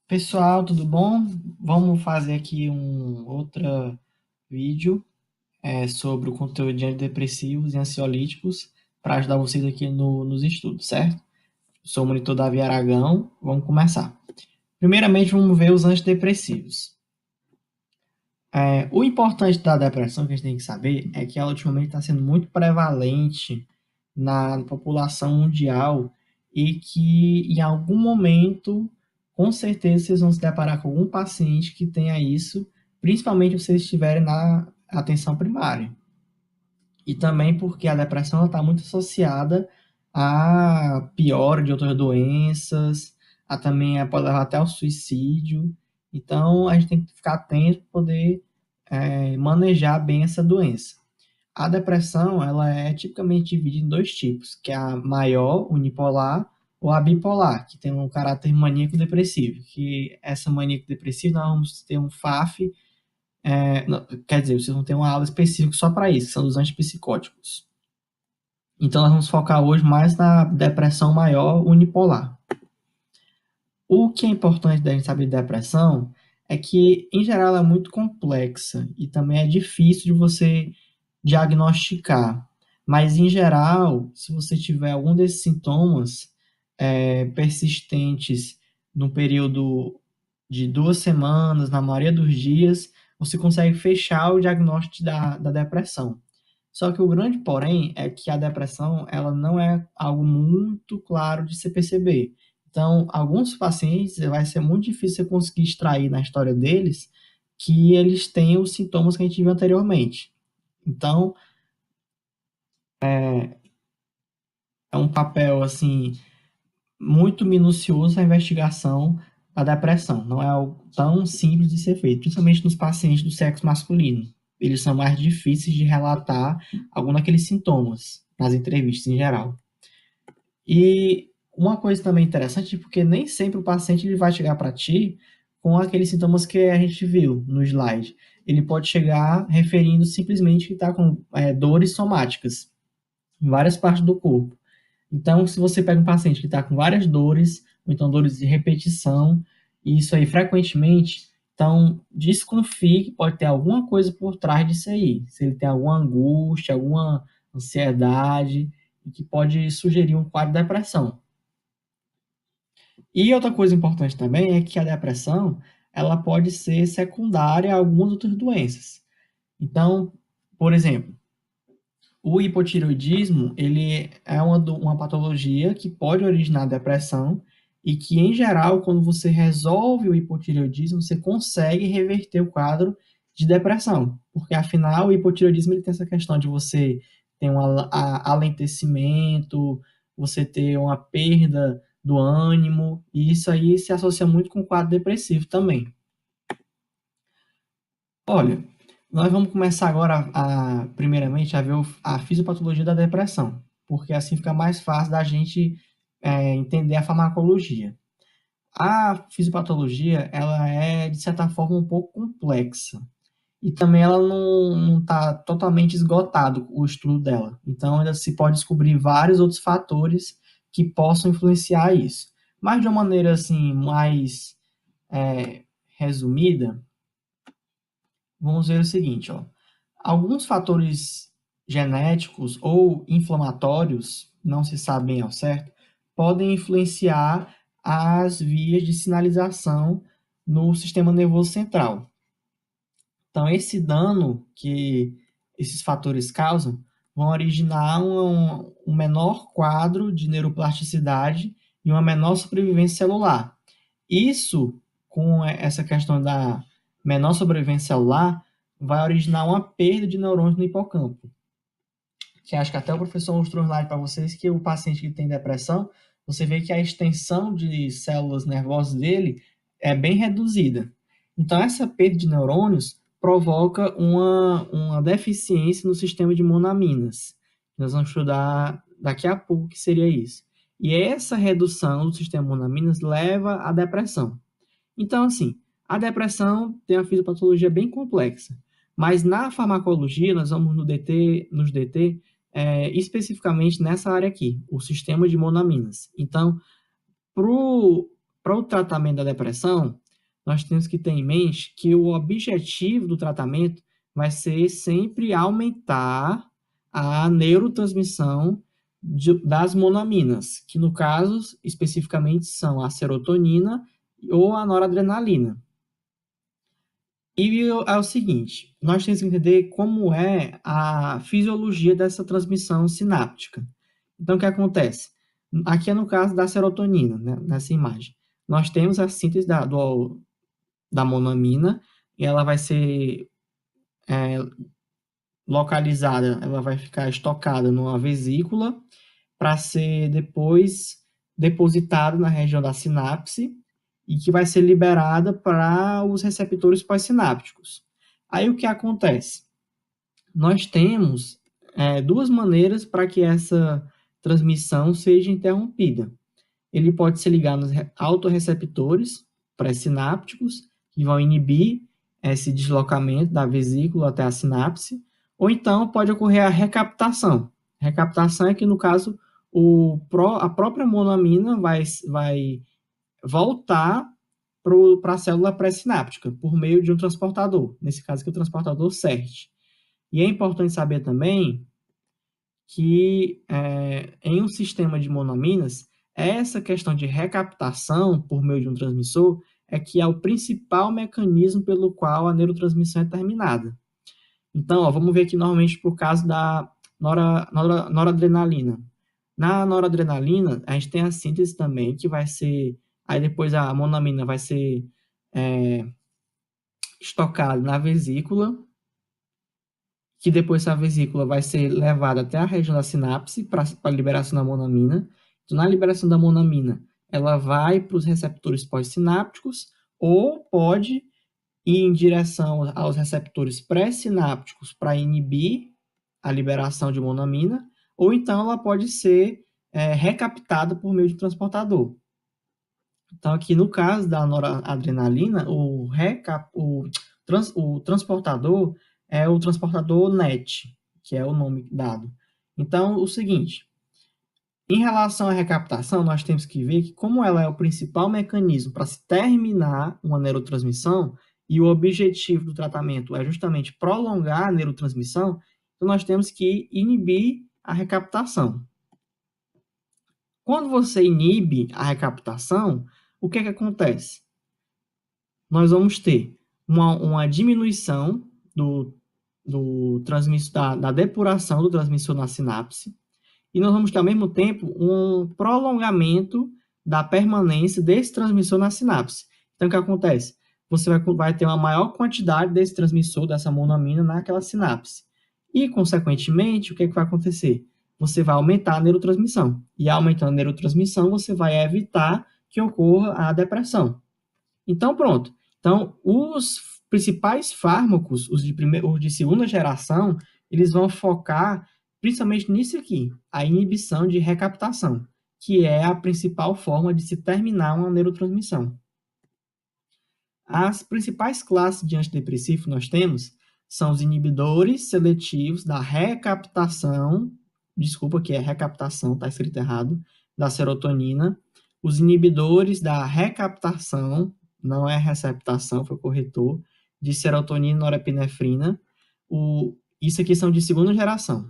Pessoal, tudo bom? Vamos fazer aqui um outro vídeo sobre o conteúdo de antidepressivos e ansiolíticos para ajudar vocês aqui nos estudos, certo? Sou o monitor Davi Aragão, vamos começar. Primeiramente, vamos ver os antidepressivos. O importante da depressão que a gente tem que saber é que ela ultimamente está sendo muito prevalente na população mundial e que em algum momento, com certeza, vocês vão se deparar com algum paciente que tenha isso, principalmente se vocês estiverem na atenção primária. E também porque a depressão está muito associada à piora de outras doenças, pode levar até ao suicídio. Então, a gente tem que ficar atento para poder manejar bem essa doença. A depressão, ela é tipicamente dividida em dois tipos, que é a maior, unipolar, ou a bipolar, que tem um caráter maníaco-depressivo, que essa maníaco-depressiva nós vamos ter um FAF, quer dizer, vocês vão ter uma aula específica só para isso, que são os antipsicóticos. Então, nós vamos focar hoje mais na depressão maior unipolar. O que é importante da gente saber de depressão é que, em geral, ela é muito complexa e também é difícil de você diagnosticar. Mas, em geral, se você tiver algum desses sintomas persistentes no período de 2 semanas, na maioria dos dias, você consegue fechar o diagnóstico da depressão. Só que o grande porém é que a depressão ela não é algo muito claro de se perceber. Então, alguns pacientes vai ser muito difícil você conseguir extrair na história deles que eles têm os sintomas que a gente viu anteriormente. Então, é um papel assim muito minucioso a investigação da depressão. Não é algo tão simples de ser feito, principalmente nos pacientes do sexo masculino. Eles são mais difíceis de relatar algum daqueles sintomas nas entrevistas em geral. E uma coisa também interessante, porque nem sempre o paciente ele vai chegar para ti com aqueles sintomas que a gente viu no slide. Ele pode chegar referindo simplesmente que está com dores somáticas em várias partes do corpo. Então, se você pega um paciente que está com várias dores, ou então dores de repetição, e isso aí frequentemente, então desconfie que pode ter alguma coisa por trás disso aí. Se ele tem alguma angústia, alguma ansiedade, e que pode sugerir um quadro de depressão. E outra coisa importante também é que a depressão, ela pode ser secundária a algumas outras doenças. Então, por exemplo, o hipotireoidismo, ele é uma patologia que pode originar depressão e que, em geral, quando você resolve o hipotireoidismo, você consegue reverter o quadro de depressão. Porque, afinal, o hipotireoidismo ele tem essa questão de você ter um alentecimento, você ter uma perda do ânimo, e isso aí se associa muito com o quadro depressivo também. Olha, nós vamos começar agora, primeiramente, a ver a fisiopatologia da depressão, porque assim fica mais fácil da gente entender a farmacologia. A fisiopatologia, ela é, de certa forma, um pouco complexa. E também ela não está totalmente esgotado o estudo dela. Então, ainda se pode descobrir vários outros fatores que possam influenciar isso. Mas, de uma maneira assim, mais resumida, vamos ver o seguinte, ó. Alguns fatores genéticos ou inflamatórios, não se sabe bem ao certo, podem influenciar as vias de sinalização no sistema nervoso central. Então, esse dano que esses fatores causam vão originar um menor quadro de neuroplasticidade e uma menor sobrevivência celular. Isso, com essa questão da menor sobrevivência celular, vai originar uma perda de neurônios no hipocampo. Que acho que até o professor mostrou um slide para vocês que o paciente que tem depressão, você vê que a extensão de células nervosas dele é bem reduzida. Então, essa perda de neurônios provoca uma deficiência no sistema de monaminas. Nós vamos estudar daqui a pouco o que seria isso. E essa redução do sistema monaminas leva à depressão. Então, assim, a depressão tem uma fisiopatologia bem complexa, mas na farmacologia nós vamos nos deter especificamente nessa área aqui, o sistema de monaminas. Então, para o tratamento da depressão, nós temos que ter em mente que o objetivo do tratamento vai ser sempre aumentar a neurotransmissão das monaminas, que no caso, especificamente, são a serotonina ou a noradrenalina. E é o seguinte, nós temos que entender como é a fisiologia dessa transmissão sináptica. Então, o que acontece? Aqui é no caso da serotonina, né, nessa imagem. Nós temos a síntese da monamina, e ela vai ser localizada, ela vai ficar estocada numa vesícula para ser depois depositada na região da sinapse e que vai ser liberada para os receptores pós-sinápticos. Aí o que acontece? Nós temos duas maneiras para que essa transmissão seja interrompida. Ele pode se ligar nos autorreceptores pré-sinápticos, que vão inibir esse deslocamento da vesícula até a sinapse, ou então pode ocorrer a recaptação. Recaptação é que, no caso, a própria monamina vai voltar para a célula pré-sináptica por meio de um transportador, nesse caso que é o transportador SERT. E é importante saber também que em um sistema de monaminas, essa questão de recaptação por meio de um transmissor é que é o principal mecanismo pelo qual a neurotransmissão é terminada. Então, vamos ver aqui novamente para o caso da noradrenalina. Na noradrenalina, a gente tem a síntese também, que vai ser... Aí depois a monamina vai ser estocada na vesícula, que depois essa vesícula vai ser levada até a região da sinapse para a liberação da monamina. Então, na liberação da monamina, ela vai para os receptores pós-sinápticos ou pode ir em direção aos receptores pré-sinápticos para inibir a liberação de monamina, ou então ela pode ser recaptada por meio de transportador. Então, aqui no caso da noradrenalina, o transportador é o transportador NET, que é o nome dado. Então, o seguinte, em relação à recaptação, nós temos que ver que como ela é o principal mecanismo para se terminar uma neurotransmissão, e o objetivo do tratamento é justamente prolongar a neurotransmissão, então nós temos que inibir a recaptação. Quando você inibe a recaptação, o que acontece? Nós vamos ter uma diminuição da depuração do transmissor na sinapse, e nós vamos ter, ao mesmo tempo, um prolongamento da permanência desse transmissor na sinapse. Então, o que acontece? Você vai ter uma maior quantidade desse transmissor, dessa monamina, naquela sinapse. E, consequentemente, o que vai acontecer? Você vai aumentar a neurotransmissão. E, aumentando a neurotransmissão, você vai evitar que ocorra a depressão. Então, pronto. Então, os principais fármacos, os de segunda geração, eles vão focar principalmente nisso aqui, a inibição de recaptação, que é a principal forma de se terminar uma neurotransmissão. As principais classes de antidepressivo que nós temos são os inibidores seletivos da recaptação, desculpa que é recaptação, está escrito errado, da serotonina, os inibidores da recaptação, não é receptação, foi o corretor, de serotonina e norepinefrina, isso aqui são de segunda geração.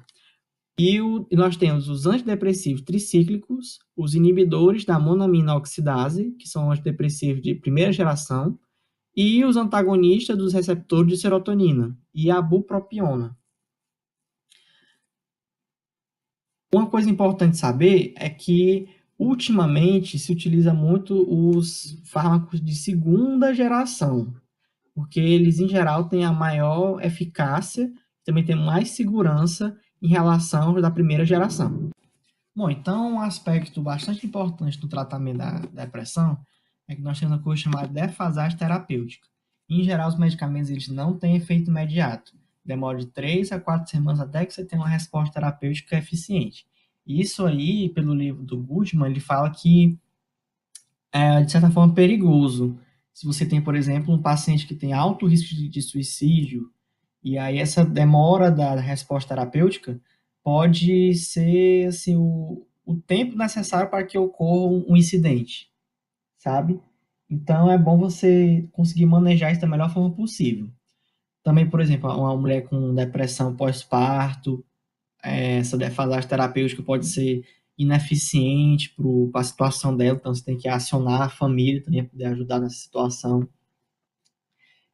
E nós temos os antidepressivos tricíclicos, os inibidores da monamina oxidase, que são antidepressivos de primeira geração, e os antagonistas dos receptores de serotonina, e a bupropiona. Uma coisa importante saber é que, ultimamente, se utiliza muito os fármacos de segunda geração, porque eles, em geral, têm a maior eficácia, também têm mais segurança em relação aos da primeira geração. Bom, então um aspecto bastante importante no tratamento da depressão é que nós temos uma coisa chamada defasagem terapêutica. Em geral, os medicamentos eles não têm efeito imediato. Demora de 3 a 4 semanas até que você tenha uma resposta terapêutica eficiente. E isso aí, pelo livro do Goodman, ele fala que é, de certa forma, perigoso. Se você tem, por exemplo, um paciente que tem alto risco de suicídio, e aí essa demora da resposta terapêutica pode ser assim, o tempo necessário para que ocorra um incidente, sabe? Então, é bom você conseguir manejar isso da melhor forma possível. Também, por exemplo, uma mulher com depressão pós-parto, essa defasagem terapêutica pode ser ineficiente para a situação dela, então você tem que acionar a família também para poder ajudar nessa situação.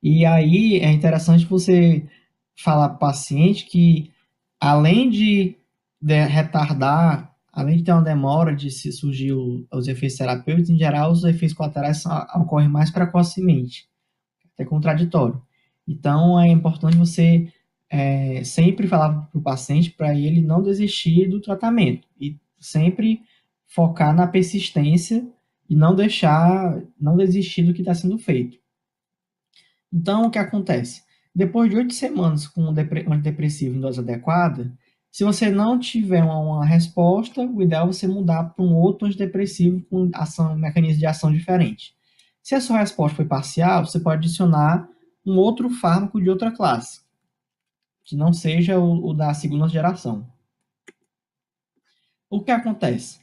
E aí é interessante você falar para o paciente que, além de retardar, além de ter uma demora de se surgir os efeitos terapêuticos, em geral, os efeitos colaterais ocorrem mais precocemente. É contraditório. Então, é importante você sempre falar para o paciente para ele não desistir do tratamento e sempre focar na persistência e não desistir do que está sendo feito. Então, o que acontece? Depois de 8 semanas com um antidepressivo em dose adequada, se você não tiver uma resposta, o ideal é você mudar para um outro antidepressivo com mecanismo de ação diferente. Se a sua resposta foi parcial, você pode adicionar um outro fármaco de outra classe, que não seja o da segunda geração. O que acontece?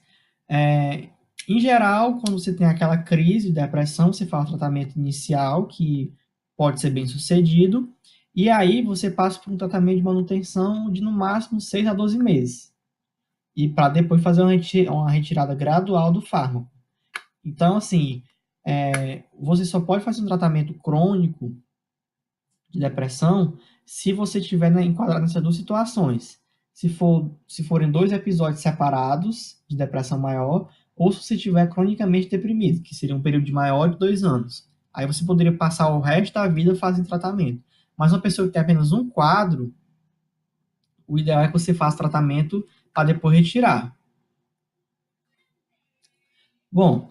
Em geral, quando você tem aquela crise de depressão, você faz o tratamento inicial, que pode ser bem sucedido, e aí você passa por um tratamento de manutenção de no máximo 6 a 12 meses, e para depois fazer uma retirada gradual do fármaco. Então, assim, você só pode fazer um tratamento crônico de depressão se você estiver enquadrado nessas duas situações. Se forem 2 episódios separados de depressão maior, ou se você estiver cronicamente deprimido, que seria um período de maior de 2 anos. Aí você poderia passar o resto da vida fazendo tratamento. Mas uma pessoa que tem apenas um quadro, o ideal é que você faça tratamento para depois retirar. Bom,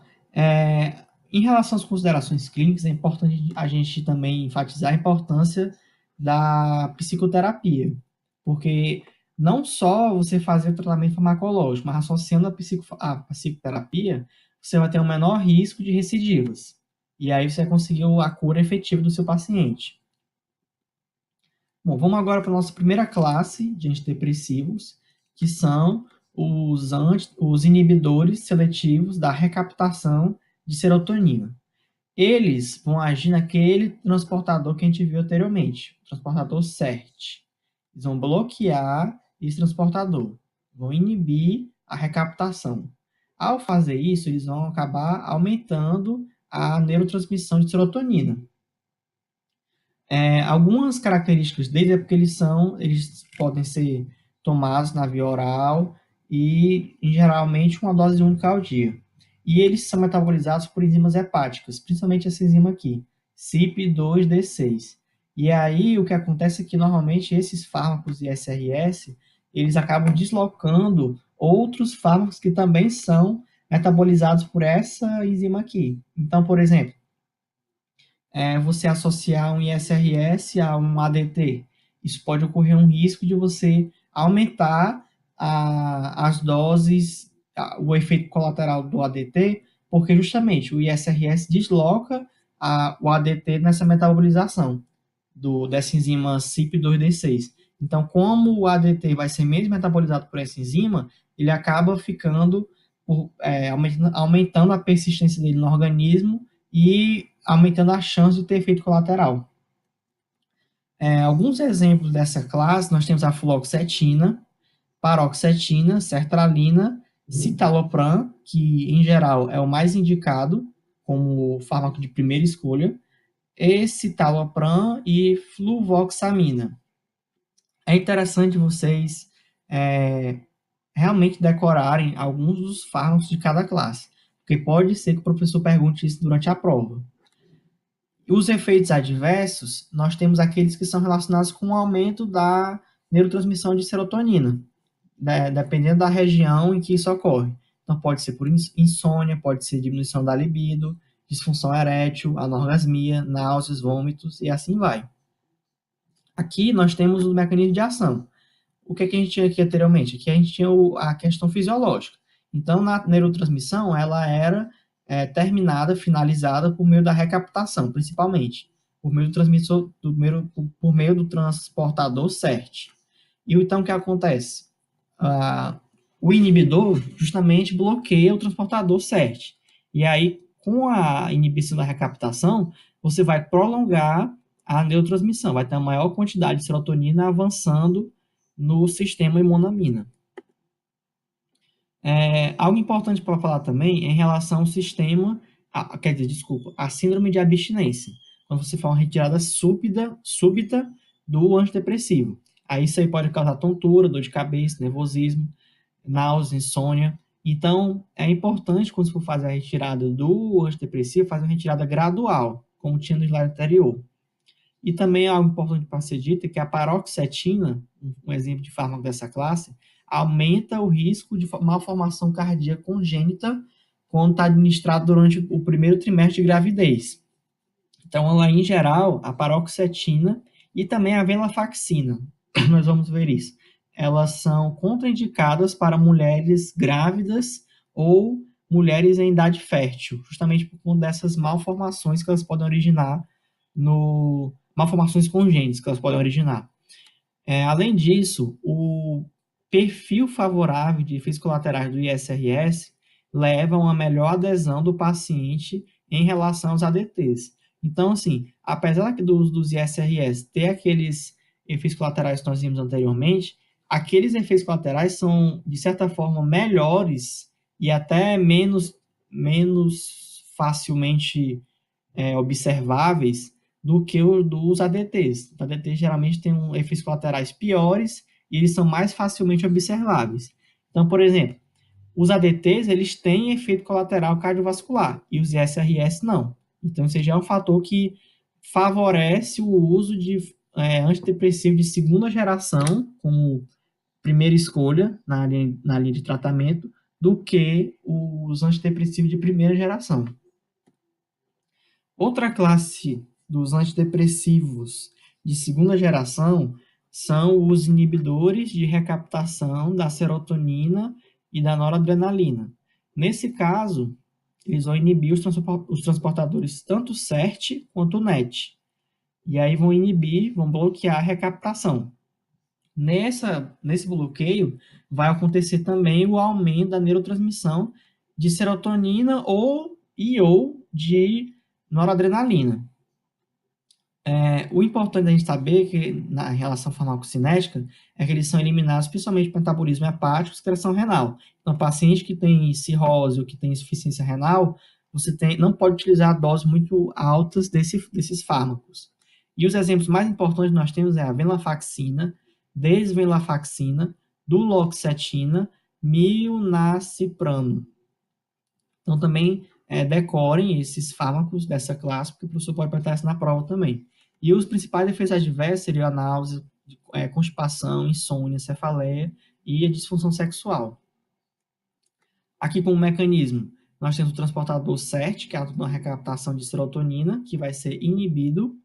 em relação às considerações clínicas, é importante a gente também enfatizar a importância da psicoterapia, porque não só você fazer o tratamento farmacológico, mas associando a psicoterapia, você vai ter um menor risco de recidivas. E aí você vai conseguir a cura efetiva do seu paciente. Bom, vamos agora para a nossa primeira classe de antidepressivos, que são os inibidores seletivos da recaptação de serotonina. Eles vão agir naquele transportador que a gente viu anteriormente, o transportador SERT. Eles vão bloquear esse transportador, vão inibir a recaptação. Ao fazer isso, eles vão acabar aumentando a neurotransmissão de serotonina. Algumas características deles é porque eles podem ser tomados na via oral e, geralmente, uma dose única ao dia. E eles são metabolizados por enzimas hepáticas, principalmente essa enzima aqui, CYP2D6. E aí o que acontece é que normalmente esses fármacos de SRS, eles acabam deslocando outros fármacos que também são metabolizados por essa enzima aqui. Então, por exemplo, você associar um ISRS a um ADT. Isso pode ocorrer um risco de você aumentar as doses, o efeito colateral do ADT, porque justamente o ISRS desloca o ADT nessa metabolização dessa enzima CYP2D6. Então, como o ADT vai ser mesmo metabolizado por essa enzima, ele acaba ficando aumentando a persistência dele no organismo e aumentando a chance de ter efeito colateral. Alguns exemplos dessa classe, nós temos a fluoxetina, paroxetina, sertralina, citalopram, que em geral é o mais indicado como fármaco de primeira escolha, escitalopram e fluvoxamina. É interessante vocês realmente decorarem alguns dos fármacos de cada classe, porque pode ser que o professor pergunte isso durante a prova. Os efeitos adversos, nós temos aqueles que são relacionados com o aumento da neurotransmissão de serotonina, dependendo da região em que isso ocorre. Então, pode ser por insônia, pode ser diminuição da libido, disfunção erétil, anorgasmia, náuseas, vômitos e assim vai. Aqui nós temos o mecanismo de ação. O que a gente tinha aqui anteriormente? Aqui a gente tinha a questão fisiológica. Então, na neurotransmissão, ela era terminada, finalizada por meio da recaptação, principalmente, por meio do transmissor, por meio do transportador SERT. E então o que acontece? O inibidor justamente bloqueia o transportador SERT. E aí, com a inibição da recaptação, você vai prolongar a neurotransmissão, vai ter uma maior quantidade de serotonina avançando no sistema imunamina. Algo importante para falar também é em relação ao sistema, a síndrome de abstinência, quando você faz uma retirada súbita do antidepressivo. Aí isso aí pode causar tontura, dor de cabeça, nervosismo, náusea, insônia. Então, é importante, quando você for fazer a retirada do antidepressivo, fazer uma retirada gradual, como tinha no slide anterior. E também algo importante para ser dito é que a paroxetina, um exemplo de fármaco dessa classe, aumenta o risco de malformação cardíaca congênita quando está administrado durante o primeiro trimestre de gravidez. Então, ela, em geral, a paroxetina e também a venlafaxina, nós vamos ver isso, elas são contraindicadas para mulheres grávidas ou mulheres em idade fértil, justamente por conta dessas malformações que elas podem originar malformações congênitas que elas podem originar. Além disso, o perfil favorável de efeitos colaterais do ISRS leva a uma melhor adesão do paciente em relação aos ADTs. Então, assim, apesar dos ISRS ter aqueles efeitos colaterais que nós vimos anteriormente, aqueles efeitos colaterais são, de certa forma, melhores e até menos facilmente observáveis do que os dos ADTs. Os ADTs geralmente têm efeitos colaterais piores e eles são mais facilmente observáveis. Então, por exemplo, os ADTs eles têm efeito colateral cardiovascular e os ISRS não. Então, esse já é um fator que favorece o uso de antidepressivo de segunda geração como primeira escolha na linha de tratamento do que os antidepressivos de primeira geração. Outra classe dos antidepressivos de segunda geração são os inibidores de recaptação da serotonina e da noradrenalina. Nesse caso, eles vão inibir os transportadores tanto SERT quanto NET. E aí vão bloquear a recaptação. Nesse bloqueio, vai acontecer também o aumento da neurotransmissão de serotonina ou de noradrenalina. O importante da gente saber é que, na relação farmacocinética, é que eles são eliminados principalmente por metabolismo hepático e excreção renal. Então, paciente que tem cirrose ou que tem insuficiência renal, não pode utilizar doses muito altas desses fármacos. E os exemplos mais importantes que nós temos é a venlafaxina, desvenlafaxina, duloxetina, milnaciprano. Então, também decorem esses fármacos dessa classe, porque o professor pode perguntar isso na prova também. E os principais efeitos adversos seriam a náusea, constipação, insônia, cefaleia e a disfunção sexual. Aqui, como mecanismo, nós temos o transportador SERT, que atua na recaptação de serotonina, que vai ser inibido,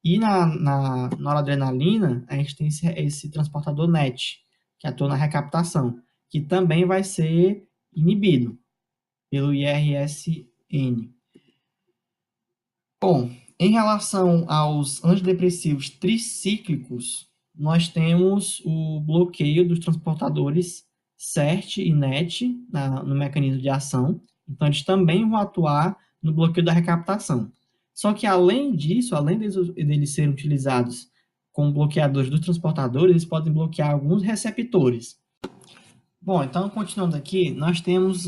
e na noradrenalina, a gente tem esse transportador NET, que atua na recaptação, que também vai ser inibido pelo IRSN. Bom, em relação aos antidepressivos tricíclicos, nós temos o bloqueio dos transportadores SERT e NET no mecanismo de ação. Então, eles também vão atuar no bloqueio da recaptação. Só que, além disso, além deles serem utilizados como bloqueadores dos transportadores, eles podem bloquear alguns receptores. Bom, então, continuando aqui, nós temos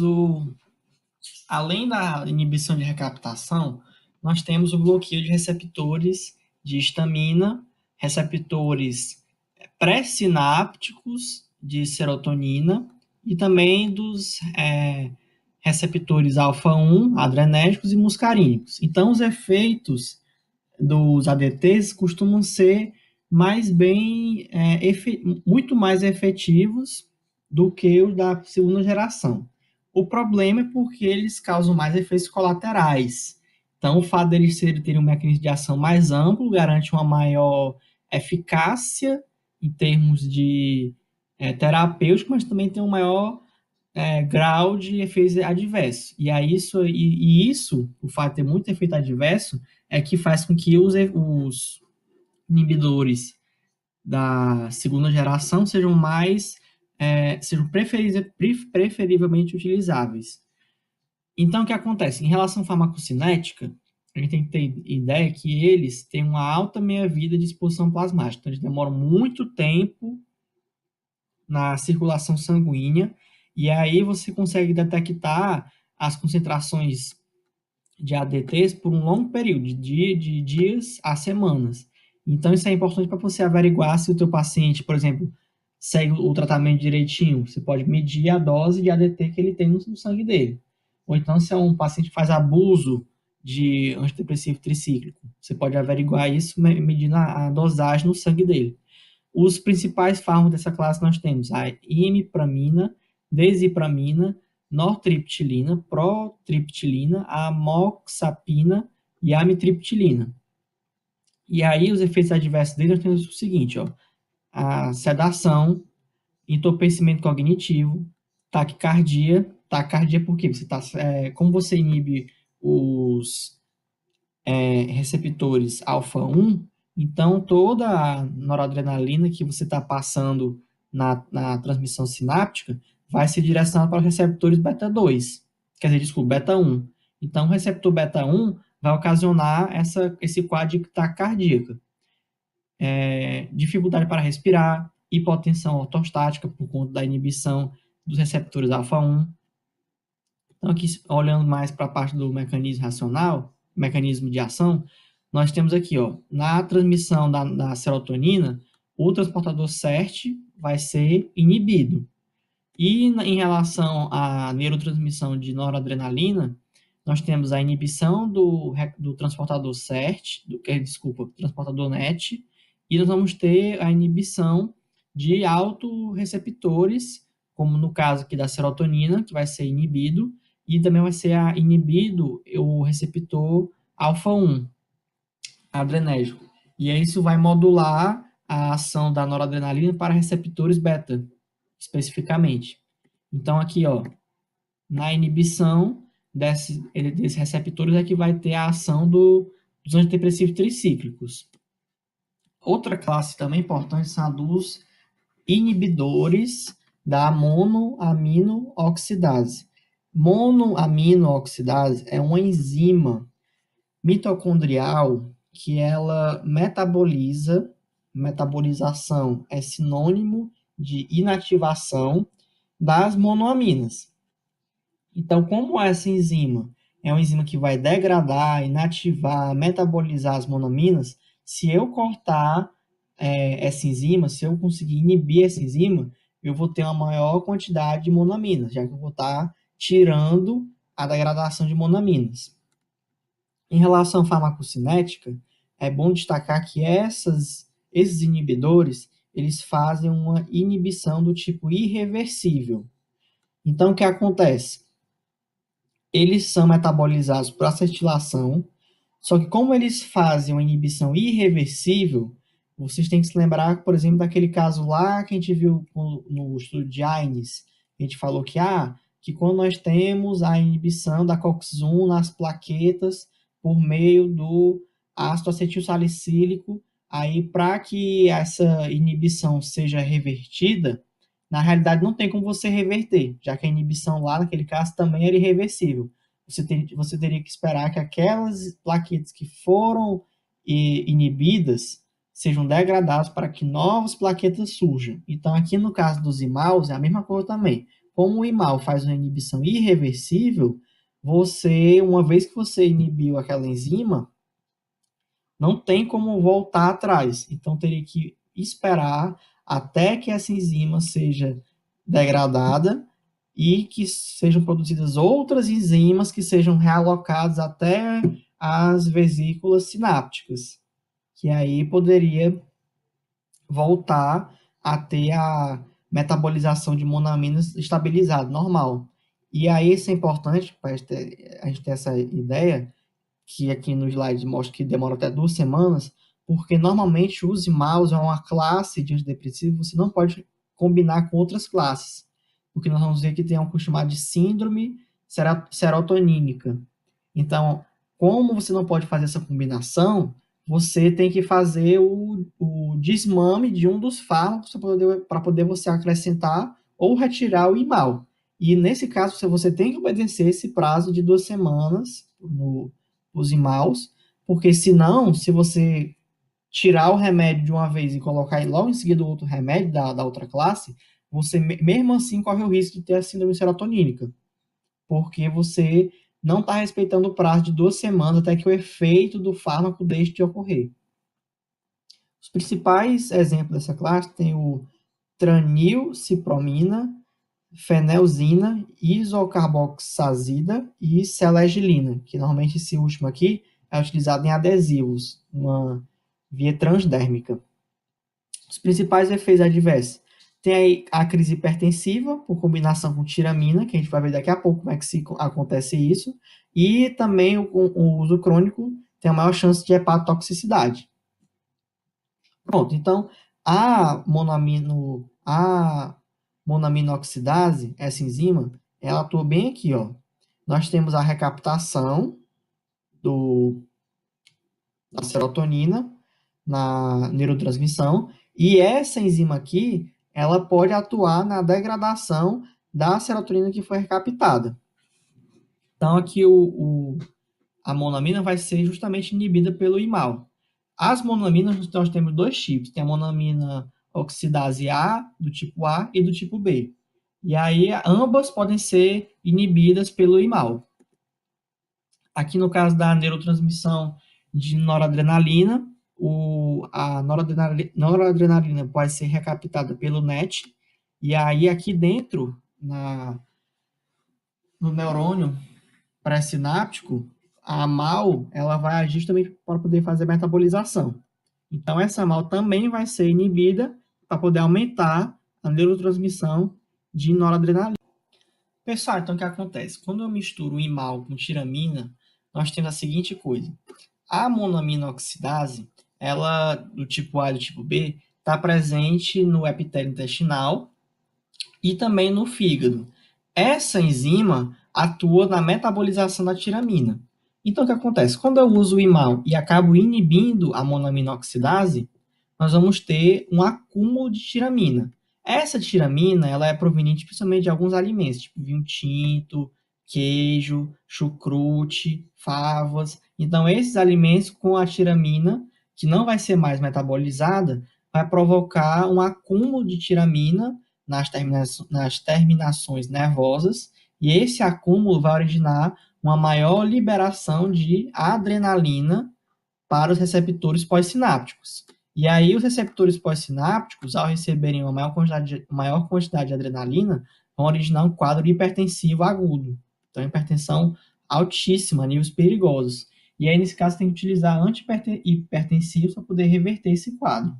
além da inibição de recaptação, nós temos o bloqueio de receptores de histamina, receptores pré-sinápticos de serotonina e também dos receptores alfa-1, adrenérgicos e muscarínicos. Então, os efeitos dos ADTs costumam ser muito mais efetivos do que os da segunda geração. O problema é porque eles causam mais efeitos colaterais. Então, o fato deles terem um mecanismo de ação mais amplo garante uma maior eficácia em termos de terapêutico, mas também tem um maior grau de efeitos adversos. E aí, isso, o fato de ter muito efeito adverso, é que faz com que os inibidores da segunda geração sejam preferivelmente utilizáveis. Então, o que acontece? Em relação à farmacocinética, a gente tem que ter ideia que eles têm uma alta meia-vida de exposição plasmática. Então, eles demoram muito tempo na circulação sanguínea, e aí você consegue detectar as concentrações de ADTs por um longo período, de dias a semanas. Então, isso é importante para você averiguar se o teu paciente, por exemplo, segue o tratamento direitinho. Você pode medir a dose de ADT que ele tem no sangue dele. Ou então, se é um paciente que faz abuso de antidepressivo tricíclico, você pode averiguar isso medindo a dosagem no sangue dele. Os principais fármacos dessa classe nós temos a imipramina, desipramina, nortriptilina, protriptilina, amoxapina e amitriptilina. E aí os efeitos adversos dele nós temos o seguinte, ó, a sedação, entorpecimento cognitivo, taquicardia porque você tá, como você inibe os receptores alfa-1, então toda a noradrenalina que você está passando na transmissão sináptica vai ser direcionada para os receptores beta-2, quer dizer, desculpa, beta-1. Então, o receptor beta-1 vai ocasionar esse quadro de taquicardia, dificuldade para respirar, hipotensão ortostática por conta da inibição dos receptores alfa-1. Então, aqui, olhando mais para a parte do mecanismo racional, mecanismo de ação, nós temos aqui, ó, na transmissão da serotonina, o transportador SERT vai ser inibido. E em relação à neurotransmissão de noradrenalina, nós temos a inibição do transportador SERT, transportador NET, e nós vamos ter a inibição de autorreceptores, como no caso aqui da serotonina, que vai ser inibido, e também vai ser inibido o receptor alfa-1, adrenérgico. E aí isso vai modular a ação da noradrenalina para receptores beta, especificamente. Então, aqui, ó, na inibição desses receptores é que vai ter a ação dos antidepressivos tricíclicos. Outra classe também importante são a dos inibidores da monoamino-oxidase. Monoamino-oxidase é uma enzima mitocondrial que ela metabolização é sinônimo de inativação das monoaminas. Então, como essa enzima é uma enzima que vai degradar, inativar, metabolizar as monoaminas, se eu cortar essa enzima, se eu conseguir inibir essa enzima, eu vou ter uma maior quantidade de monoaminas, já que eu vou estar tirando a degradação de monoaminas. Em relação à farmacocinética, é bom destacar que esses inibidores, eles fazem uma inibição do tipo irreversível. Então, o que acontece? Eles são metabolizados por acetilação, só que como eles fazem uma inibição irreversível, vocês têm que se lembrar, por exemplo, daquele caso lá que a gente viu no estudo de Aynes. A gente falou que quando nós temos a inibição da COX-1 nas plaquetas por meio do ácido acetilsalicílico, aí para que essa inibição seja revertida, na realidade não tem como você reverter, já que a inibição lá naquele caso também era irreversível. Você teria que esperar que aquelas plaquetas que foram inibidas sejam degradadas para que novas plaquetas surjam. Então, aqui no caso dos imaus, é a mesma coisa também. Como o imal faz uma inibição irreversível, uma vez que você inibiu aquela enzima, não tem como voltar atrás. Então, teria que esperar até que essa enzima seja degradada e que sejam produzidas outras enzimas que sejam realocadas até as vesículas sinápticas, que aí poderia voltar a ter a metabolização de monoaminas estabilizada, normal. E aí isso é importante para a gente ter essa ideia, que aqui no slide mostra que demora até 2 semanas, porque normalmente os imaus é uma classe de antidepressivo, você não pode combinar com outras classes, porque nós vamos ver que tem algo chamado de síndrome serotonínica. Então, como você não pode fazer essa combinação, você tem que fazer o desmame de um dos fármacos para poder você acrescentar ou retirar o imal. E, nesse caso, você tem que obedecer esse prazo de 2 semanas nos imaus, porque senão, se você tirar o remédio de uma vez e colocar logo em seguida outro remédio da outra classe, você mesmo assim corre o risco de ter a síndrome serotonínica, porque você não está respeitando o prazo de 2 semanas até que o efeito do fármaco deixe de ocorrer. Os principais exemplos dessa classe tem o tranilcipromina, fenelzina, isocarboxazida e selegiline, que normalmente esse último aqui é utilizado em adesivos, uma via transdérmica. Os principais efeitos adversos. Tem aí a crise hipertensiva, por combinação com tiramina, que a gente vai ver daqui a pouco como é que acontece isso. E também o uso crônico tem a maior chance de hepatotoxicidade. Pronto, então a monaminoxidase, essa enzima, ela atua bem aqui, ó. Nós temos a recaptação da serotonina na neurotransmissão, e essa enzima aqui, ela pode atuar na degradação da serotonina que foi recaptada. Então, aqui a monamina vai ser justamente inibida pelo IMAL. As monaminas, nós temos 2 tipos. Tem a monamina oxidase A, do tipo A, e do tipo B. E aí, ambas podem ser inibidas pelo IMAL. Aqui, no caso da neurotransmissão de noradrenalina, a noradrenalina pode ser recaptada pelo NET. E aí, aqui dentro, no neurônio pré-sináptico, a MAL ela vai agir justamente para poder fazer metabolização. Então, essa MAL também vai ser inibida para poder aumentar a neurotransmissão de noradrenalina. Pessoal, então o que acontece? Quando eu misturo o IMAL com tiramina, nós temos a seguinte coisa. A monaminoxidase, ela, do tipo A e do tipo B, está presente no epitélio intestinal e também no fígado. Essa enzima atua na metabolização da tiramina. Então, o que acontece? Quando eu uso o IMAL e acabo inibindo a monaminoxidase, nós vamos ter um acúmulo de tiramina. Essa tiramina ela é proveniente principalmente de alguns alimentos, tipo vinho tinto, queijo, chucrute, favas. Então, esses alimentos com a tiramina, que não vai ser mais metabolizada, vai provocar um acúmulo de tiramina nas terminações nervosas, e esse acúmulo vai originar uma maior liberação de adrenalina para os receptores pós-sinápticos. E aí, os receptores pós-sinápticos, ao receberem uma maior quantidade de adrenalina, vão originar um quadro hipertensivo agudo. Então, hipertensão altíssima, a níveis perigosos. E aí, nesse caso, tem que utilizar antihipertensivos para poder reverter esse quadro.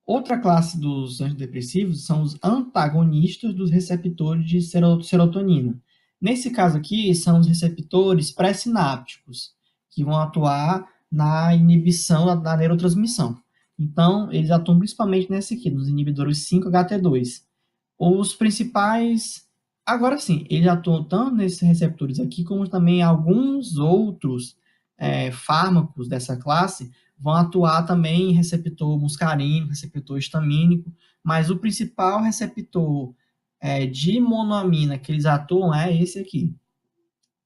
Outra classe dos antidepressivos são os antagonistas dos receptores de serotonina. Nesse caso aqui, são os receptores pré-sinápticos, que vão atuar na inibição da neurotransmissão. Então, eles atuam principalmente nesse aqui, nos inibidores 5-HT2. Os principais... Agora sim, eles atuam tanto nesses receptores aqui, como também alguns outros fármacos dessa classe vão atuar também em receptor muscarínico, receptor histamínico, mas o principal receptor de monoamina que eles atuam é esse aqui.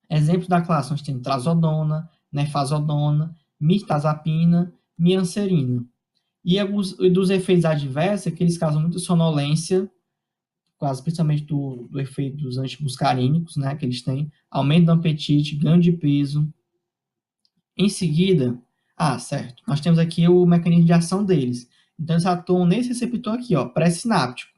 Exemplos da classe, nós temos trazodona, nefazodona, mirtazapina, mianserina. E dos efeitos adversos, que eles causam muita sonolência, principalmente do efeito dos antimuscarínicos, né, que eles têm, aumento do apetite, ganho de peso. Em seguida, certo, nós temos aqui o mecanismo de ação deles. Então, eles atuam nesse receptor aqui, ó, pré-sináptico.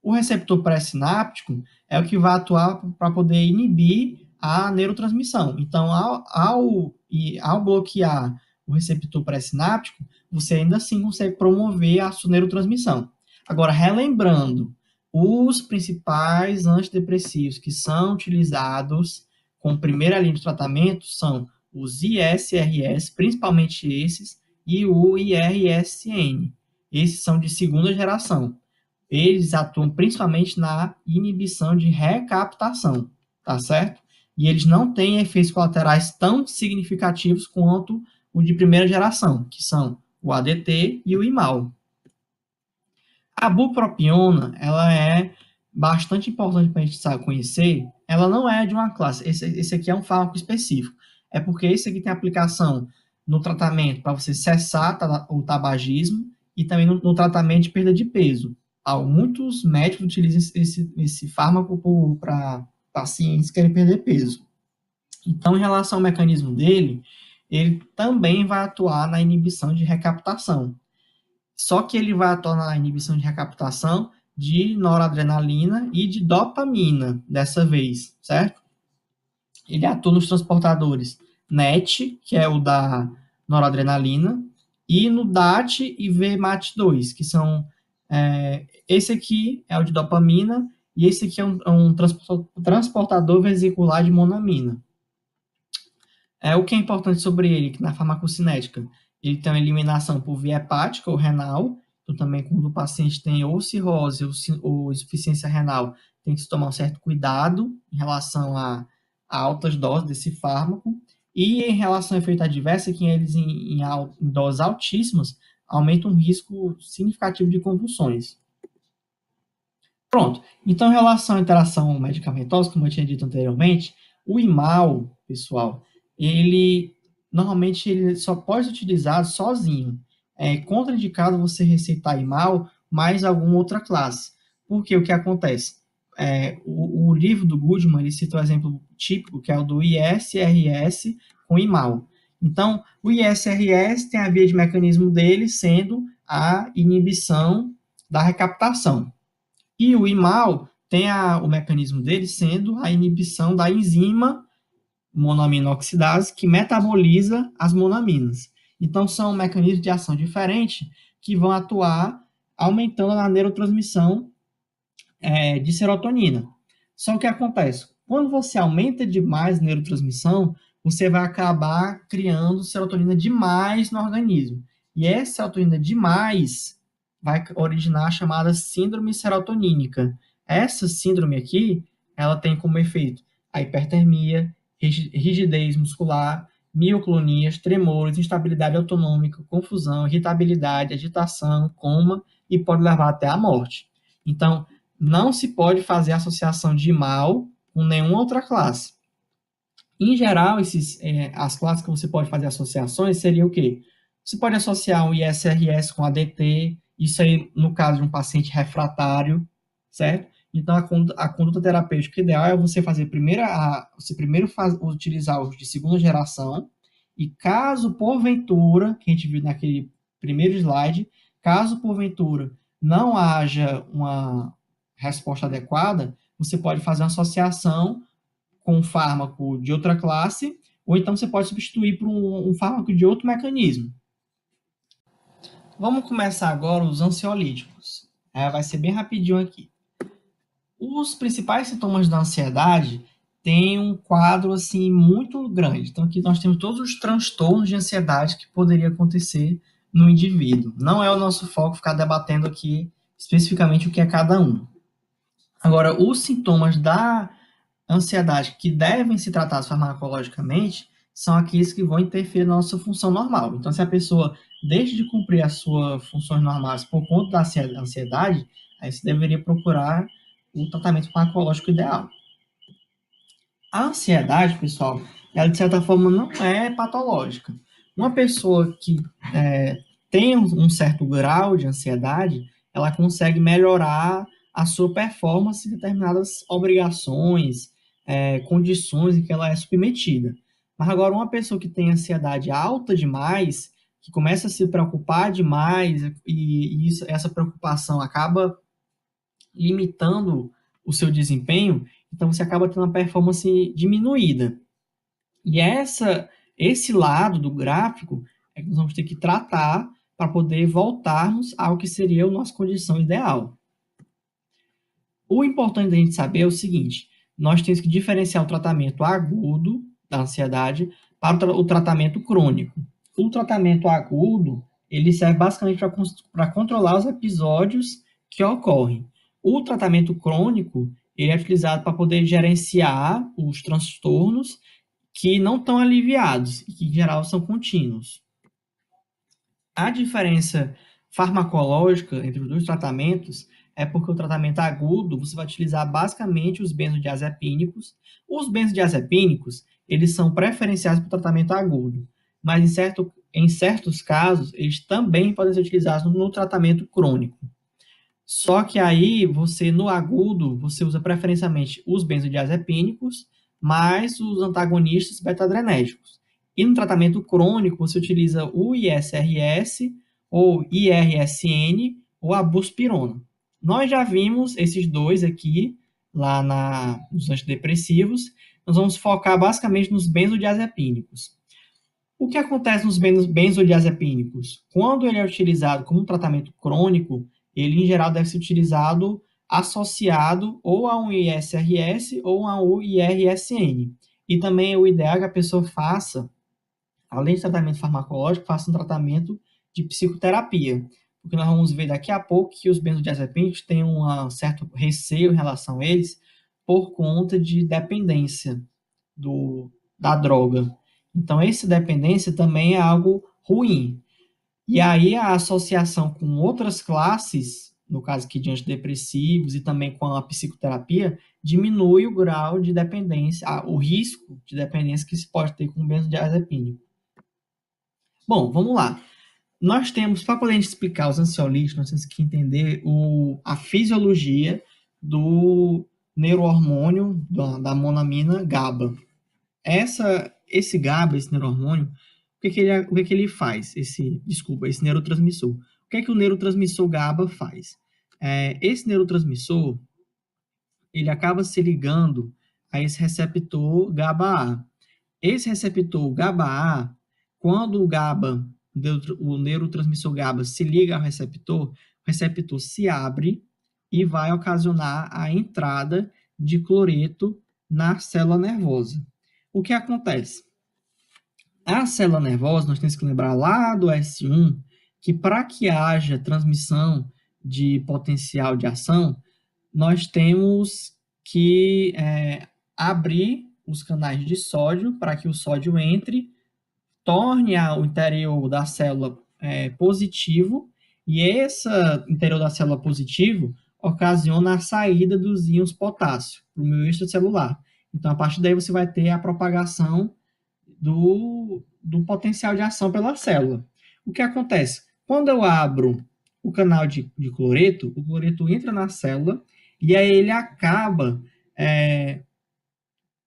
O receptor pré-sináptico é o que vai atuar para poder inibir a neurotransmissão. Então, ao bloquear o receptor pré-sináptico, você ainda assim consegue promover a sua neurotransmissão. Agora, relembrando, os principais antidepressivos que são utilizados como primeira linha de tratamento são os ISRS, principalmente esses, e o IRSN. Esses são de segunda geração. Eles atuam principalmente na inibição de recaptação, tá certo? E eles não têm efeitos colaterais tão significativos quanto o de primeira geração, que são o ADT e o IMAL. A bupropiona, ela é bastante importante para a gente conhecer, ela não é de uma classe. Esse aqui é um fármaco específico. É porque esse aqui tem aplicação no tratamento para você cessar o tabagismo e também no tratamento de perda de peso. Muitos médicos utilizam esse fármaco para pacientes que querem perder peso. Então, em relação ao mecanismo dele, ele também vai atuar na inibição de recaptação. Só que ele vai atuar na inibição de recaptação de noradrenalina e de dopamina, dessa vez, certo? Ele atua nos transportadores NET, que é o da noradrenalina, e no DAT e VMAT2, que são... esse aqui é o de dopamina, e esse aqui é um transportador vesicular de monamina. O que é importante sobre ele, que na farmacocinética, ele tem uma eliminação por via hepática ou renal, então também quando o paciente tem ou cirrose ou insuficiência renal, tem que se tomar um certo cuidado em relação a altas doses desse fármaco, e em relação ao efeito adverso, que eles em doses altíssimas, aumenta um risco significativo de convulsões. Pronto, então em relação à interação medicamentosa, como eu tinha dito anteriormente, o IMAL, pessoal, ele normalmente ele só pode ser utilizado sozinho. É contraindicado você receitar IMAL mais alguma outra classe. Porque o que acontece? O livro do Goodman, ele cita o exemplo típico, que é o do ISRS com IMAL. Então, o ISRS tem a via de mecanismo dele sendo a inibição da recaptação. E o IMAL tem o mecanismo dele sendo a inibição da enzima monamina oxidase, que metaboliza as monaminas. Então, são mecanismos de ação diferentes que vão atuar aumentando a neurotransmissão de serotonina. Só que acontece, quando você aumenta demais a neurotransmissão, você vai acabar criando serotonina demais no organismo. E essa serotonina demais vai originar a chamada síndrome serotonínica. Essa síndrome aqui, ela tem como efeito a hipertermia, rigidez muscular, mioclonias, tremores, instabilidade autonômica, confusão, irritabilidade, agitação, coma e pode levar até a morte. Então, não se pode fazer associação de mal com nenhuma outra classe. Em geral, as classes que você pode fazer associações seria o quê? Você pode associar um ISRS com ADT, isso aí no caso de um paciente refratário, certo? Então, a conduta terapêutica ideal é você fazer utilizar os de segunda geração, e caso porventura, que a gente viu naquele primeiro slide, caso porventura não haja uma resposta adequada, você pode fazer uma associação com um fármaco de outra classe, ou então você pode substituir por um fármaco de outro mecanismo. Vamos começar agora os ansiolíticos. Vai ser bem rapidinho aqui. Os principais sintomas da ansiedade têm um quadro assim muito grande. Então aqui nós temos todos os transtornos de ansiedade que poderia acontecer no indivíduo. Não é o nosso foco ficar debatendo aqui especificamente o que é cada um. Agora, os sintomas da ansiedade que devem ser tratados farmacologicamente são aqueles que vão interferir na nossa função normal. Então, se a pessoa deixa de cumprir as suas funções normais por conta da ansiedade, aí você deveria procurar o tratamento farmacológico ideal. A ansiedade, pessoal, ela de certa forma não é patológica. Uma pessoa que tem um certo grau de ansiedade, ela consegue melhorar a sua performance em determinadas obrigações, condições em que ela é submetida. Mas agora, uma pessoa que tem ansiedade alta demais, que começa a se preocupar demais, e essa preocupação acaba limitando o seu desempenho, então você acaba tendo uma performance diminuída. E esse lado do gráfico é que nós vamos ter que tratar para poder voltarmos ao que seria a nossa condição ideal. O importante da gente saber é o seguinte: nós temos que diferenciar o tratamento agudo da ansiedade para o tratamento crônico. O tratamento agudo, ele serve basicamente para controlar os episódios que ocorrem. O tratamento crônico, ele é utilizado para poder gerenciar os transtornos que não estão aliviados e que, em geral, são contínuos. A diferença farmacológica entre os dois tratamentos é porque o tratamento agudo, você vai utilizar basicamente os benzodiazepínicos. Os benzodiazepínicos, eles são preferenciais para o tratamento agudo, mas em certos casos, eles também podem ser utilizados no tratamento crônico. Só que aí, no agudo, você usa preferencialmente os benzodiazepínicos, mais os antagonistas beta-adrenérgicos. E no tratamento crônico, você utiliza o ISRS, ou IRSN, ou a buspirona. Nós já vimos esses dois aqui, lá nos antidepressivos. Nós vamos focar basicamente nos benzodiazepínicos. O que acontece nos benzodiazepínicos? Quando ele é utilizado como um tratamento crônico, ele em geral deve ser utilizado associado ou a um ISRS ou a um IRSN. E também é o ideal que a pessoa faça, além de tratamento farmacológico, faça um tratamento de psicoterapia. Porque nós vamos ver daqui a pouco que os benzodiazepínicos têm um certo receio em relação a eles por conta de dependência da droga. Então, essa dependência também é algo ruim. E aí, a associação com outras classes, no caso aqui de antidepressivos e também com a psicoterapia, diminui o grau de dependência, o risco de dependência que se pode ter com o benzodiazepínico. Bom, vamos lá. Nós temos, para poder explicar os ansiolíticos, nós temos que entender a fisiologia do neurohormônio da monamina GABA. Esse GABA, esse neurohormônio, o que ele faz? Esse neurotransmissor. O que é que o neurotransmissor GABA faz? Esse neurotransmissor, ele acaba se ligando a esse receptor GABA-A. Esse receptor GABA-A, quando o neurotransmissor GABA se liga ao receptor, o receptor se abre e vai ocasionar a entrada de cloreto na célula nervosa. O que acontece? A célula nervosa, nós temos que lembrar lá do S1, que para que haja transmissão de potencial de ação, nós temos que abrir os canais de sódio para que o sódio entre, torne o interior da célula positivo, e esse interior da célula positivo ocasiona a saída dos íons potássio para o meio extracelular. Então, a partir daí, você vai ter a propagação do potencial de ação pela célula. O que acontece? Quando eu abro o canal de cloreto, o cloreto entra na célula e aí ele acaba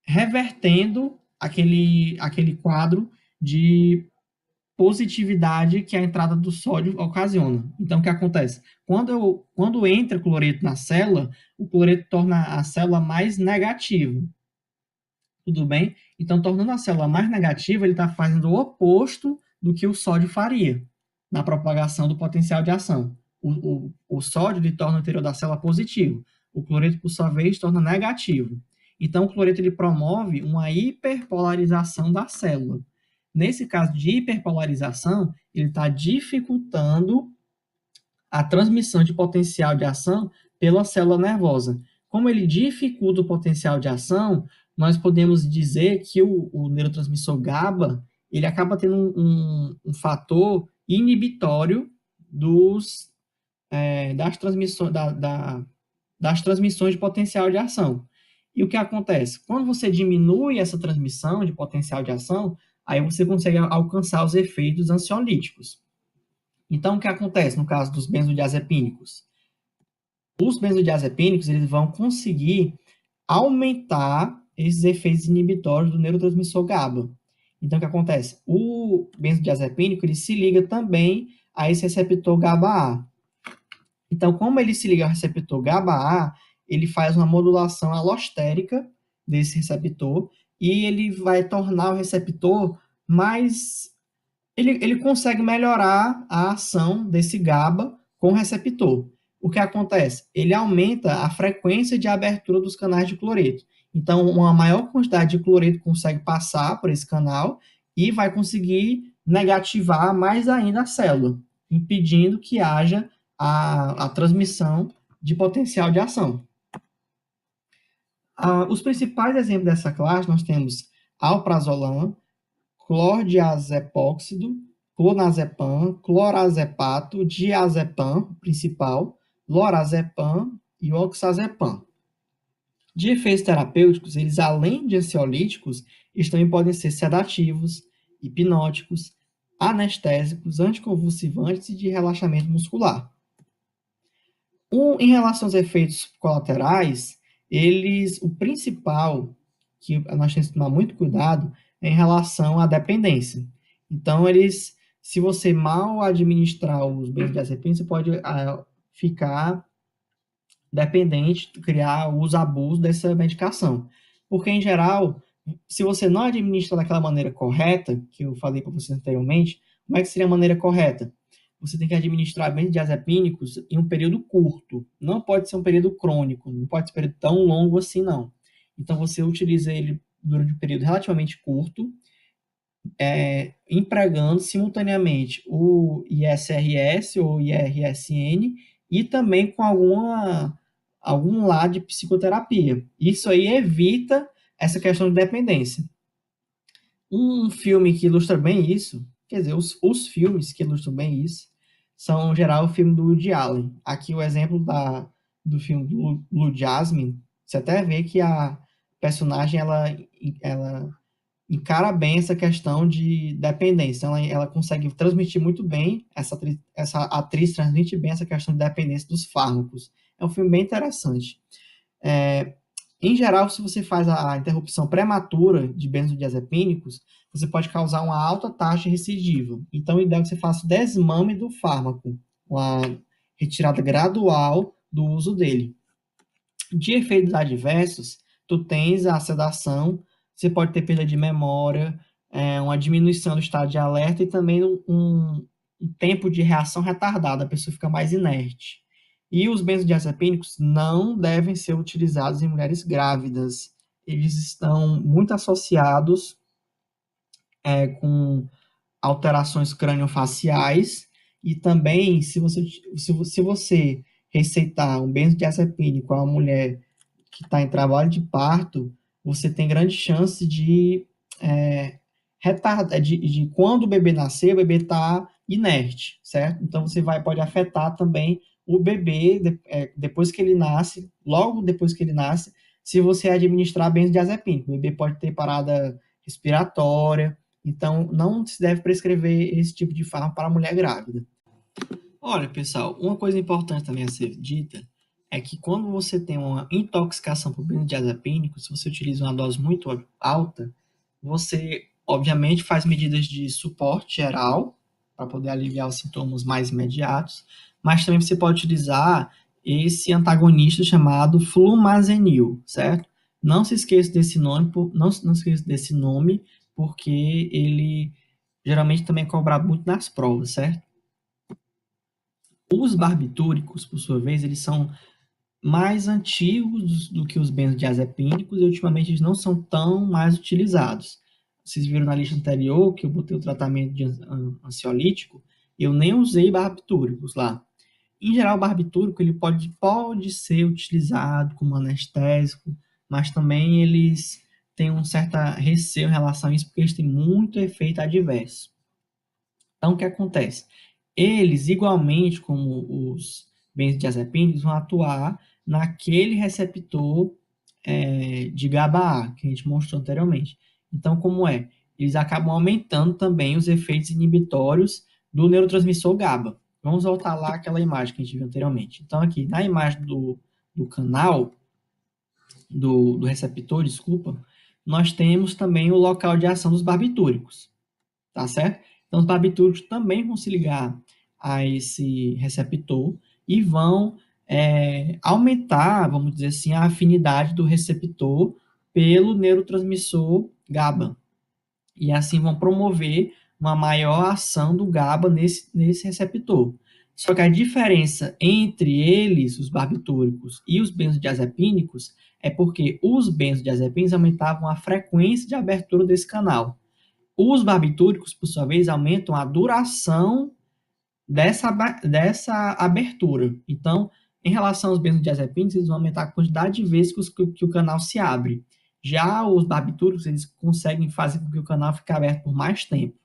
revertendo aquele quadro de positividade que a entrada do sódio ocasiona. Então, o que acontece? Quando entra cloreto na célula, o cloreto torna a célula mais negativa. Tudo bem? Então, tornando a célula mais negativa, ele está fazendo o oposto do que o sódio faria na propagação do potencial de ação. O sódio ele torna o interior da célula positivo. O cloreto, por sua vez, torna negativo. Então, o cloreto ele promove uma hiperpolarização da célula. Nesse caso de hiperpolarização, ele está dificultando a transmissão de potencial de ação pela célula nervosa. Como ele dificulta o potencial de ação, nós podemos dizer que o neurotransmissor GABA ele acaba tendo um fator inibitório das transmissões de potencial de ação. E o que acontece? Quando você diminui essa transmissão de potencial de ação, aí você consegue alcançar os efeitos ansiolíticos. Então, o que acontece no caso dos benzodiazepínicos? Os benzodiazepínicos eles vão conseguir aumentar esses efeitos inibitórios do neurotransmissor GABA. Então, o que acontece? O benzodiazepínico ele se liga também a esse receptor GABA-A. Então, como ele se liga ao receptor GABA-A, ele faz uma modulação alostérica desse receptor e ele vai tornar o receptor mais... Ele consegue melhorar a ação desse GABA com o receptor. O que acontece? Ele aumenta a frequência de abertura dos canais de cloreto. Então, uma maior quantidade de cloreto consegue passar por esse canal e vai conseguir negativar mais ainda a célula, impedindo que haja a transmissão de potencial de ação. Os principais exemplos dessa classe, nós temos alprazolam, clordiazepóxido, clonazepam, clorazepato, diazepam, principal, lorazepam e oxazepam. De efeitos terapêuticos, eles, além de ansiolíticos, eles também podem ser sedativos, hipnóticos, anestésicos, anticonvulsivantes e de relaxamento muscular. Em relação aos efeitos colaterais, o principal que nós temos que tomar muito cuidado é em relação à dependência. Então, se você mal administrar os benzodiazepínicos, você pode ficar dependente, criar uso abuso dessa medicação. Porque, em geral, se você não administra daquela maneira correta, que eu falei para você anteriormente, como é que seria a maneira correta? Você tem que administrar benzodiazepínicos em um período curto. Não pode ser um período crônico, não pode ser um período tão longo assim, não. Então, você utiliza ele durante um período relativamente curto, empregando simultaneamente o ISRS ou IRSN e também com algum lado de psicoterapia. Isso aí evita essa questão de dependência. Um filme que ilustra bem isso, quer dizer, os filmes que ilustram bem isso, são, em geral, o filme do Woody Allen. Aqui o exemplo do filme do Blue Jasmine, você até vê que a personagem, ela encara bem essa questão de dependência. Ela consegue transmitir muito bem, essa atriz transmite bem essa questão de dependência dos fármacos. É um filme bem interessante. Em geral, se você faz a interrupção prematura de benzodiazepínicos, você pode causar uma alta taxa de recidiva. Então, o ideal é que você faça o desmame do fármaco, uma retirada gradual do uso dele. De efeitos adversos, tu tens a sedação, você pode ter perda de memória, uma diminuição do estado de alerta e também um tempo de reação retardada, a pessoa fica mais inerte. E os benzodiazepínicos não devem ser utilizados em mulheres grávidas. Eles estão muito associados com alterações craniofaciais e também, se você receitar um benzodiazepínico a uma mulher que está em trabalho de parto, você tem grande chance de retardar, de quando o bebê nascer, o bebê está inerte, certo? Então, pode afetar também o bebê depois que ele nasce, logo depois que ele nasce, se você administrar benzodiazepínico. O bebê pode ter parada respiratória, então não se deve prescrever esse tipo de fármaco para a mulher grávida. Olha, pessoal, uma coisa importante também a ser dita é que quando você tem uma intoxicação por benzodiazepínico, se você utiliza uma dose muito alta, você, obviamente, faz medidas de suporte geral para poder aliviar os sintomas mais imediatos, mas também você pode utilizar esse antagonista chamado flumazenil, certo? Não se esqueça desse nome, não se esqueça desse nome, porque ele geralmente também é cobrado muito nas provas, certo? Os barbitúricos, por sua vez, eles são mais antigos do que os benzodiazepínicos e ultimamente eles não são tão mais utilizados. Vocês viram na lista anterior que eu botei o tratamento de ansiolítico, eu nem usei barbitúricos lá. Em geral, o barbitúrico ele pode ser utilizado como anestésico, mas também eles têm um certo receio em relação a isso, porque eles têm muito efeito adverso. Então, o que acontece? Eles, igualmente como os benzodiazepínicos, vão atuar naquele receptor de GABA-A, que a gente mostrou anteriormente. Então, como é? Eles acabam aumentando também os efeitos inibitórios do neurotransmissor GABA. Vamos voltar lá àquela imagem que a gente viu anteriormente. Então, aqui, na imagem do canal, do receptor, desculpa, nós temos também o local de ação dos barbitúricos, tá certo? Então, os barbitúricos também vão se ligar a esse receptor e vão aumentar, vamos dizer assim, a afinidade do receptor pelo neurotransmissor GABA. E assim vão promover uma maior ação do GABA nesse receptor. Só que a diferença entre eles, os barbitúricos e os benzodiazepínicos, é porque os benzodiazepínicos aumentavam a frequência de abertura desse canal. Os barbitúricos, por sua vez, aumentam a duração dessa abertura. Então, em relação aos benzodiazepínicos, eles vão aumentar a quantidade de vezes que o canal se abre. Já os barbitúricos, eles conseguem fazer com que o canal fique aberto por mais tempo.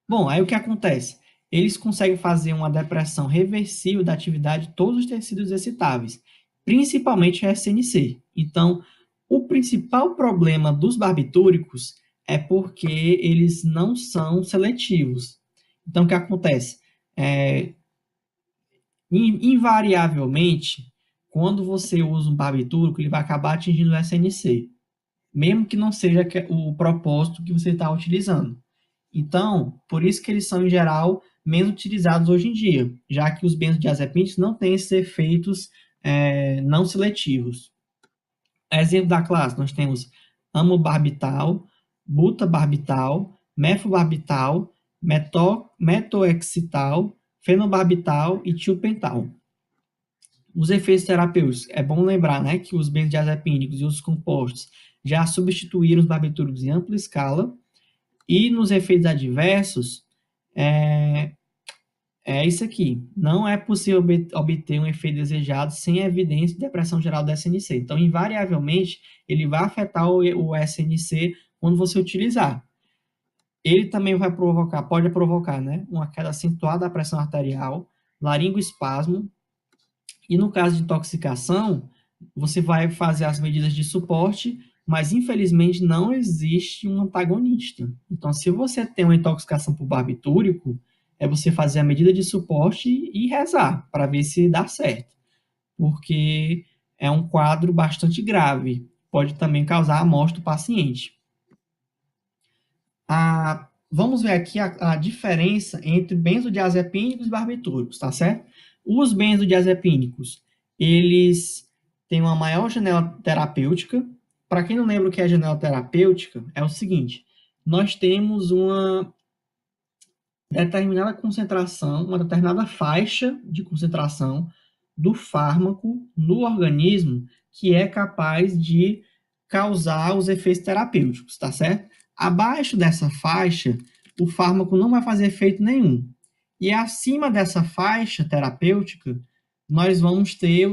Bom, aí o que acontece? eles conseguem fazer uma depressão reversível da atividade de todos os tecidos excitáveis, principalmente a SNC. Então, o principal problema dos barbitúricos é porque eles não são seletivos. Então, o que acontece? Invariavelmente, quando você usa um barbitúrico, ele vai acabar atingindo o SNC, mesmo que não seja o propósito que você está utilizando. Então, por isso que eles são, em geral, menos utilizados hoje em dia, já que os benzodiazepínicos não têm esses efeitos não seletivos. Exemplo da classe, nós temos amobarbital, butabarbital, meflobarbital, metoexital, fenobarbital e tiopental. Os efeitos terapêuticos, é bom lembrar, né, que os benzodiazepínicos e os compostos já substituíram os barbitúricos em ampla escala, e nos efeitos adversos, é isso aqui. Não é possível obter um efeito desejado sem evidência de depressão geral do SNC. Então, invariavelmente, ele vai afetar o SNC quando você utilizar. Ele também pode provocar, né, uma queda acentuada da pressão arterial, laringoespasmo, e no caso de intoxicação, você vai fazer as medidas de suporte, mas infelizmente não existe um antagonista. Então, se você tem uma intoxicação por barbitúrico, é você fazer a medida de suporte e rezar para ver se dá certo, porque é um quadro bastante grave, pode também causar a morte do paciente. Vamos ver aqui a diferença entre benzodiazepínicos e barbitúricos, tá certo? Os benzodiazepínicos, eles têm uma maior janela terapêutica. Para quem não lembra o que é janela terapêutica, é o seguinte: nós temos uma determinada concentração, uma determinada faixa de concentração do fármaco no organismo que é capaz de causar os efeitos terapêuticos, tá certo? Abaixo dessa faixa, o fármaco não vai fazer efeito nenhum. E acima dessa faixa terapêutica, nós vamos ter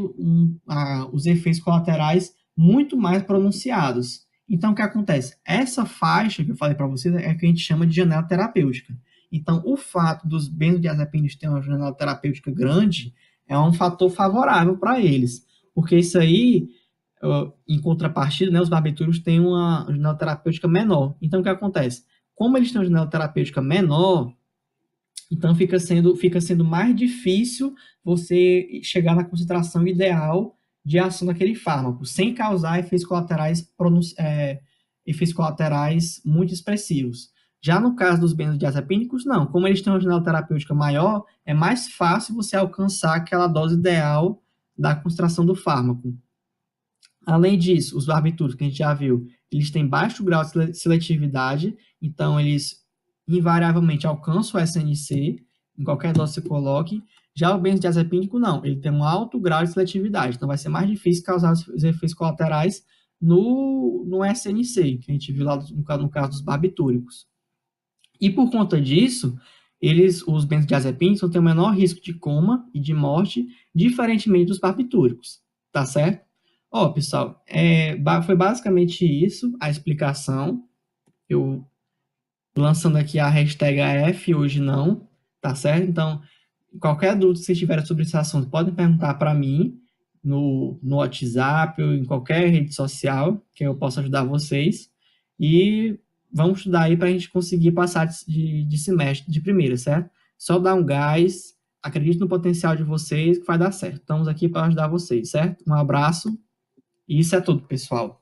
os efeitos colaterais muito mais pronunciados. Então, o que acontece? Essa faixa que eu falei para vocês é que a gente chama de janela terapêutica. Então, o fato dos benzodiazepínicos terem uma janela terapêutica grande é um fator favorável para eles, porque isso aí, em contrapartida, né, os barbitúricos têm uma janela terapêutica menor. Então, o que acontece? Como eles têm uma janela terapêutica menor, então fica sendo mais difícil você chegar na concentração ideal de ação daquele fármaco, sem causar efeitos colaterais muito expressivos. Já no caso dos benzodiazepínicos, não. Como eles têm uma janela terapêutica maior, é mais fácil você alcançar aquela dose ideal da concentração do fármaco. Além disso, os barbitúricos, que a gente já viu, eles têm baixo grau de seletividade, então eles invariavelmente alcançam o SNC, em qualquer dose que você coloque. Já o benzodiazepínico, não. Ele tem um alto grau de seletividade, então vai ser mais difícil causar os efeitos colaterais no SNC, que a gente viu lá no caso dos barbitúricos. E por conta disso, os benzodiazepínicos têm o menor risco de coma e de morte, diferentemente dos barbitúricos, tá certo? Ó, pessoal, foi basicamente isso, a explicação. Eu lançando aqui a hashtag AF hoje não, tá certo? Então, qualquer dúvida que vocês tiverem sobre esse assunto, podem perguntar para mim no WhatsApp ou em qualquer rede social, que eu possa ajudar vocês. E vamos estudar aí para a gente conseguir passar de semestre, de primeira, certo? Só dar um gás, acredite no potencial de vocês que vai dar certo. Estamos aqui para ajudar vocês, certo? Um abraço e isso é tudo, pessoal.